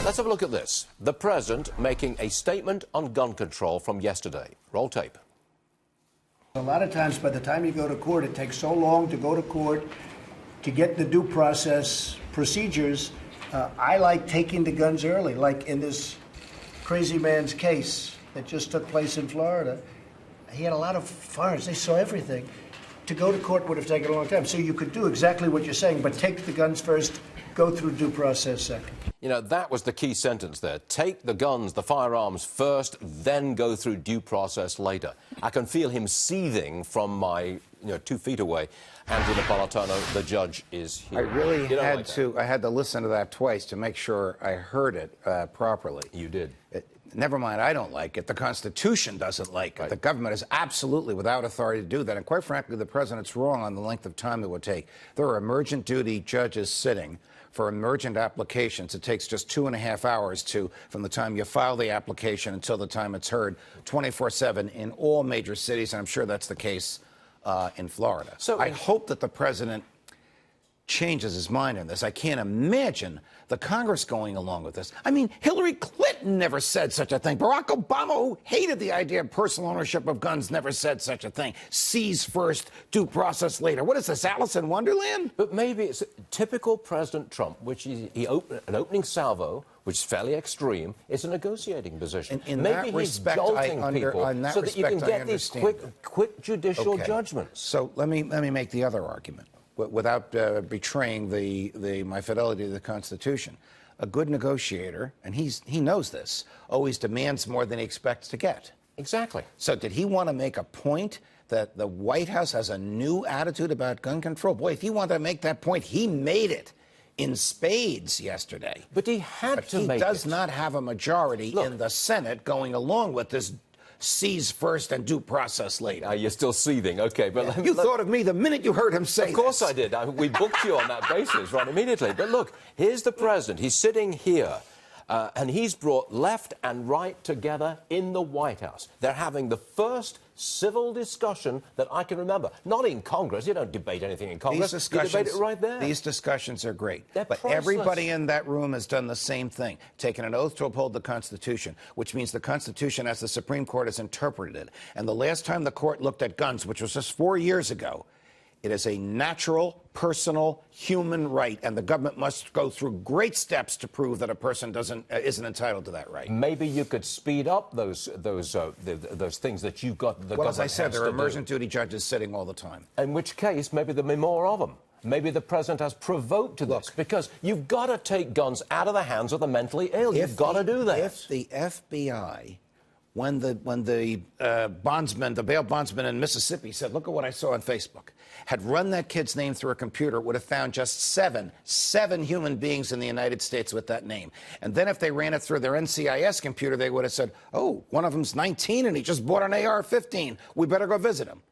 Let's have a look at this. The President making a statement on gun control from yesterday. Roll tape. A lot of times, by the time you go to court, it takes so long to go to court to get the due process procedures. I like taking the guns early, like in this crazy man's case that just took place in Florida. He had a lot of firearms. They saw everything. To go to court would have taken a long time. So you could do exactly what you're saying, but take the guns first, go through due process second. You know, that was the key sentence there. Take the guns, the firearms first, then go through due process later. I can feel him seething from my, 2 feet away. Andrew Napolitano, the judge, is here. I really had to listen to that twice to make sure I heard it properly. You did. Never mind, I don't like it. The Constitution doesn't like it. Right. The government is absolutely without authority to do that. And quite frankly, the president's wrong on the length of time it would take. There are emergent duty judges sitting for emergent applications. It takes just 2.5 hours from the time you file the application until the time it's heard, 24/7 in all major cities. And I'm sure that's the case in Florida. So I hope that the president changes his mind on this. I can't imagine the Congress going along with this. I mean, Hillary Clinton never said such a thing. Barack Obama, who hated the idea of personal ownership of guns, never said such a thing. Seize first, due process later. What is this, Alice in Wonderland? But maybe it's typical President Trump, which an opening salvo, which is fairly extreme. It's a negotiating position. In maybe that respect, he's jolting people so that you can get these quick judicial judgments. So let me make the other argument, without betraying my fidelity to the Constitution. A good negotiator, and he knows this, always demands more than he expects to get. Exactly. So did he want to make a point that the White House has a new attitude about gun control? Boy, if he wanted to make that point, he made it in spades yesterday. But he had to make it. He does not have a majority in the Senate going along with this seize first and due process later. You're still seething, okay. But you thought of me the minute you heard him say Of course I did. We booked you on that basis right immediately. But look, here's the president. He's sitting here, and he's brought left and right together in the White House. They're having the first civil discussion that I can remember. Not in Congress. You don't debate anything in Congress. You debate it right there. These discussions are great. They're but priceless. Everybody in that room has done the same thing, taken an oath to uphold the Constitution, which means the Constitution as the Supreme Court has interpreted it. And the last time the court looked at guns, which was just 4 years ago, it is a natural, personal, human right, and the government must go through great steps to prove that a person isn't entitled to that right. Maybe you could speed up those things that you've got. Well, as I said, there are emergent duty judges sitting all the time. In which case, maybe there'll be more of them. Maybe the president has provoked to this, because you've got to take guns out of the hands of the mentally ill. You've got to do that. If the FBI, when the bondsman, the bail bondsman in Mississippi said, look at what I saw on Facebook, had run that kid's name through a computer, would have found just seven human beings in the United States with that name. And then if they ran it through their NCIS computer, they would have said, oh, one of them's 19 and he just bought an AR-15. We better go visit him.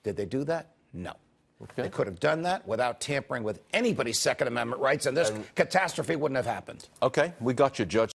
Did they do that? No. Okay. They could have done that without tampering with anybody's Second Amendment rights, and this catastrophe wouldn't have happened. Okay, we got you, Judge.